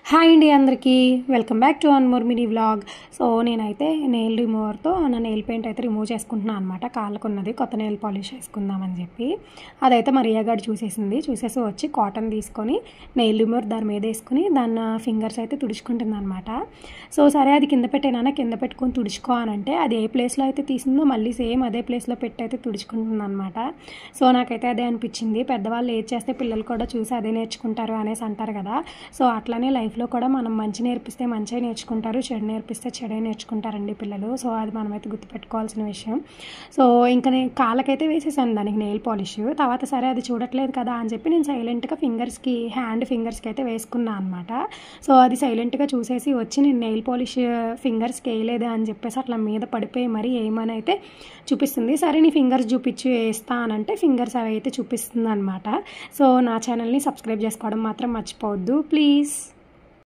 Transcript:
Hi అండి అందరికీ welcome back to one more mini vlog. So నేనైతే నెయిల్ రిమూవర్తో నా నెయిల్ పెయింట్ అయితే రిమూవ్ చేసుకుంటున్నాను అనమాట. కాళ్ళకున్నది కొత్త నెయిల్ పాలిష్ వేసుకుందామని చెప్పి అదైతే మరియా గారు చూసేసి వచ్చి కాటన్ తీసుకొని నెయిల్ రిమూవర్ దాని మీద వేసుకుని దాని ఫింగర్స్ అయితే తుడుచుకుంటుంది అనమాట. సో సరే అది కింద పెట్టేనా, కింద పెట్టుకొని తుడుచుకో అని అంటే అది ఏ ప్లేస్లో అయితే తీసిందో మళ్ళీ సేమ్ అదే ప్లేస్లో పెట్టి అయితే తుడుచుకుంటుంది అనమాట. సో నాకైతే అదే అనిపించింది, పెద్దవాళ్ళు ఏది చేస్తే పిల్లలు కూడా చూసి అదే నేర్చుకుంటారు అనేసి అంటారు కదా. సో అట్లానే లైఫ్లో కూడా మనం మంచి నేర్పిస్తే మంచిగా నేర్చుకుంటారు, చెడు నేర్పిస్తే చెడే నేర్చుకుంటారండి పిల్లలు. సో అది మనమైతే గుర్తుపెట్టుకోవాల్సిన విషయం. సో ఇంకా నేను కాళ్ళకైతే వేసేసాను దానికి నెయిల్ పాలిష్. తర్వాత సరే అది చూడట్లేదు కదా అని చెప్పి నేను సైలెంట్గా హ్యాండ్ ఫింగర్స్కి అయితే వేసుకున్నాను అనమాట. సో అది సైలెంట్గా చూసేసి వచ్చి నేను నెయిల్ పాలిష్ ఫింగర్స్కి వేయలేదు అని చెప్పేసి అట్లా మీద పడిపోయి మరి ఏమని అయితే చూపిస్తుంది. సరే నీ ఫింగర్స్ చూపించి వేస్తా అని అంటే ఫింగర్స్ అవి అయితే చూపిస్తుంది అనమాట. సో నా ఛానల్ని సబ్స్క్రైబ్ చేసుకోవడం మాత్రం మర్చిపోవద్దు ప్లీజ్.